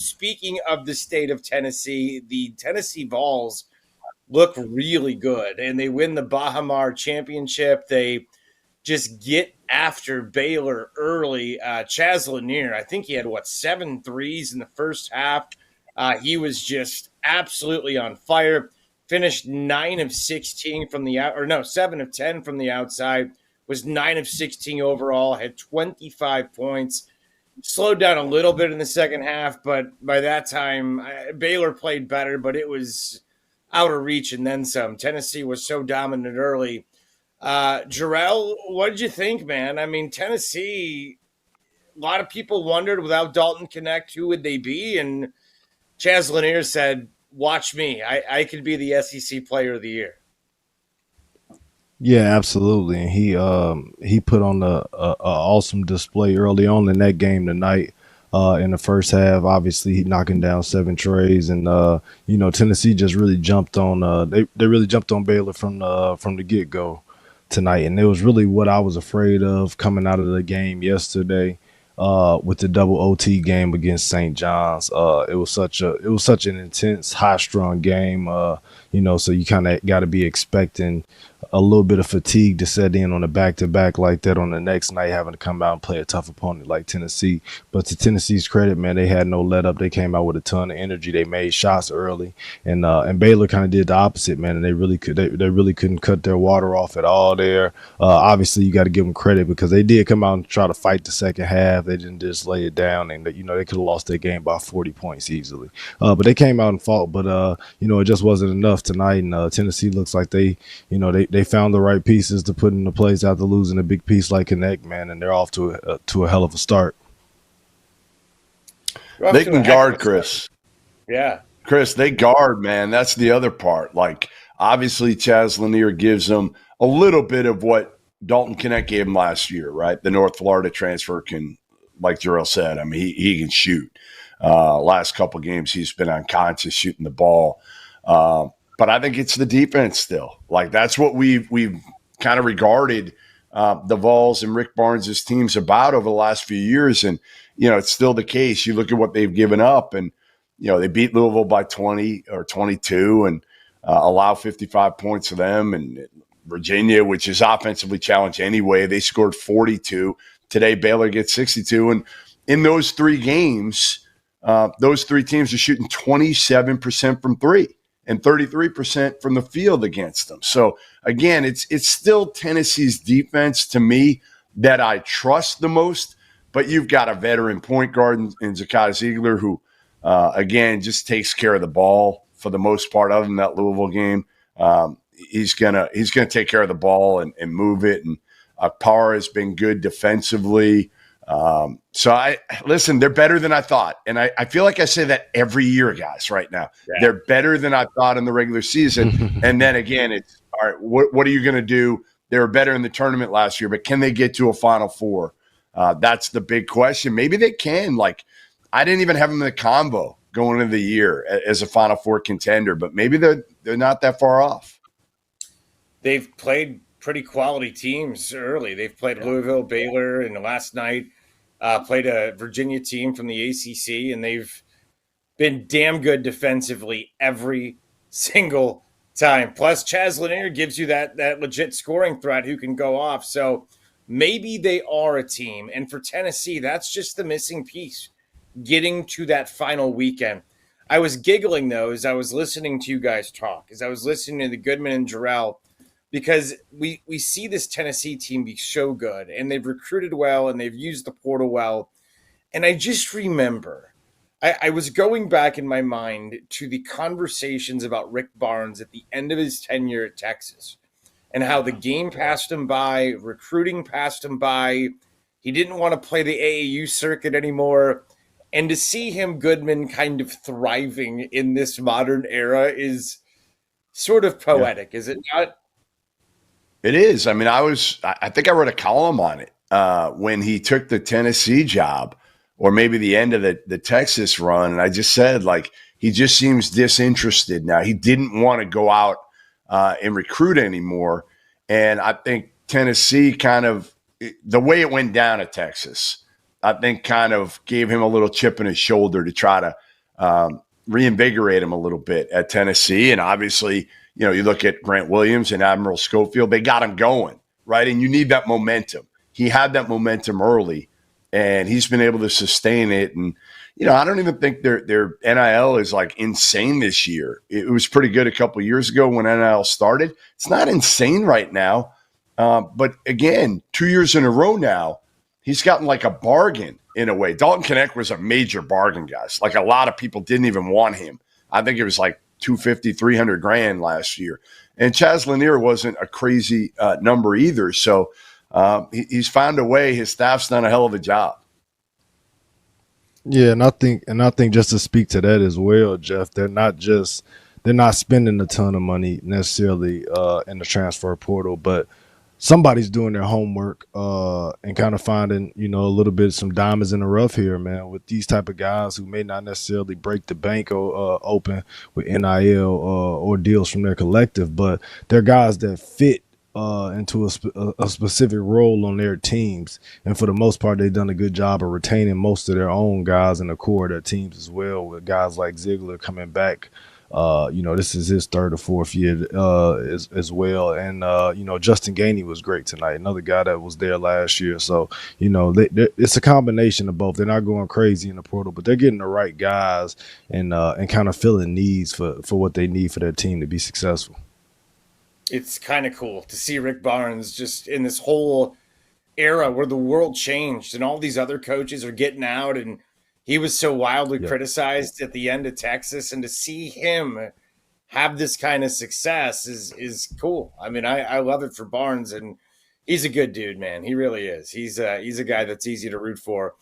speaking of the state of Tennessee, the Tennessee Vols look really good, and they win the Baha championship. They just get after Baylor early. Chaz Lanier, I think he had, 7 threes in the first half. He was just absolutely on fire. Finished 9 of 16 from the out, or no, 7 of 10 from the outside. Was 9 of 16 overall. Had 25 points. Slowed down a little bit in the second half, but by that time, Baylor played better, but it was out of reach and then some. Tennessee was so dominant early. Jarrell, what did you think, man? I mean, Tennessee, a lot of people wondered without Dalton Knecht, who would they be? And Chaz Lanier said, watch me. I could be the SEC Player of the Year. Yeah, absolutely. And he put on a awesome display early on in that game tonight. In the first half, obviously he knocking down 7 trays, and Tennessee just really jumped on. They really jumped on Baylor from the get go tonight, and it was really what I was afraid of coming out of the game yesterday. With the double OT game against St. John's, it was such an intense, high-strung game. So you kind of got to be expecting a little bit of fatigue to set in on a back-to-back like that on the next night, having to come out and play a tough opponent like Tennessee. But to Tennessee's credit, man, they had no let up. They came out with a ton of energy. They made shots early, and Baylor kind of did the opposite, man. And they really couldn't cut their water off at all there. Obviously, you got to give them credit because they did come out and try to fight the second half. They didn't just lay it down, and they could have lost their game by 40 points easily. But they came out and fought, but it just wasn't enough tonight. And Tennessee looks like they found the right pieces to put into place after losing a big piece like Knecht, man, and they're off to a hell of a start. They can guard, Chris. Yeah. Chris, they guard, man. That's the other part. Like, obviously, Chaz Lanier gives them a little bit of what Dalton Knecht gave him last year, right? The North Florida transfer can, like Jarrell said, I mean, he can shoot. Last couple games, he's been unconscious shooting the ball. But I think it's the defense still. Like, that's what we've kind of regarded the Vols and Rick Barnes' teams about over the last few years. And, it's still the case. You look at what they've given up, and, they beat Louisville by 20 or 22 and allow 55 points to them. And Virginia, which is offensively challenged anyway, they scored 42. Today, Baylor gets 62. And in those 3 games, those 3 teams are shooting 27% from 3. And 33% from the field against them. So, again, it's still Tennessee's defense, to me, that I trust the most. But you've got a veteran point guard in Zakai Ziegler who, again, just takes care of the ball for the most part, other than that Louisville game. He's gonna take care of the ball and move it. And Akpara has been good defensively. So listen, they're better than I thought. And I feel like I say that every year, guys, right now. Yeah. They're better than I thought in the regular season. And then again, it's all right, what are you going to do? They were better in the tournament last year, but can they get to a Final Four? That's the big question. Maybe they can. Like, I didn't even have them in the combo going into the year as a Final Four contender, but maybe they're not that far off. They've played pretty quality teams early. They've played Louisville, Baylor, and last night played a Virginia team from the ACC, and they've been damn good defensively every single time. Plus, Chaz Lanier gives you that legit scoring threat who can go off. So maybe they are a team. And for Tennessee, that's just the missing piece, getting to that final weekend. I was giggling, though, as I was listening to you guys talk, as I was listening to the Goodman and Jarrell, because we see this Tennessee team be so good, and they've recruited well, and they've used the portal well. And I just remember, I was going back in my mind to the conversations about Rick Barnes at the end of his tenure at Texas, and how the game passed him by, recruiting passed him by. He didn't want to play the AAU circuit anymore. And to see him, Goodman, kind of thriving in this modern era is sort of poetic, is it not? It is. I mean, I think I wrote a column on it when he took the Tennessee job, or maybe the end of the Texas run. And I just said, like, he just seems disinterested now. He didn't want to go out and recruit anymore. And I think Tennessee kind of, the way it went down at Texas, I think kind of gave him a little chip in his shoulder to try to reinvigorate him a little bit at Tennessee. And obviously, you look at Grant Williams and Admiral Schofield, they got him going, right? And you need that momentum. He had that momentum early, and he's been able to sustain it. And, I don't even think their NIL is like insane this year. It was pretty good a couple of years ago when NIL started. It's not insane right now. But again, 2 years in a row now, he's gotten like a bargain in a way. Dalton Knecht was a major bargain, guys. Like a lot of people didn't even want him. I think it was like $250,000, $300,000 last year. And Chaz Lanier wasn't a crazy number either. So he's found a way. His staff's done a hell of a job. Yeah, and I think just to speak to that as well, Jeff, they're not spending a ton of money necessarily in the transfer portal, but somebody's doing their homework and kind of finding, a little bit some diamonds in the rough here, man, with these type of guys who may not necessarily break the bank open with NIL or deals from their collective, but they're guys that fit into a specific role on their teams. And for the most part, they've done a good job of retaining most of their own guys in the core of their teams as well, with guys like Ziegler coming back. This is his third or fourth year as well. And, Justin Gainey was great tonight, another guy that was there last year. So, it's a combination of both. They're not going crazy in the portal, but they're getting the right guys and kind of filling needs for what they need for their team to be successful. It's kind of cool to see Rick Barnes just in this whole era where the world changed and all these other coaches are getting out, and he was so wildly criticized at the end of Texas, and to see him have this kind of success is cool. I mean, I love it for Barnes, and he's a good dude, man. He really is. He's a guy that's easy to root for.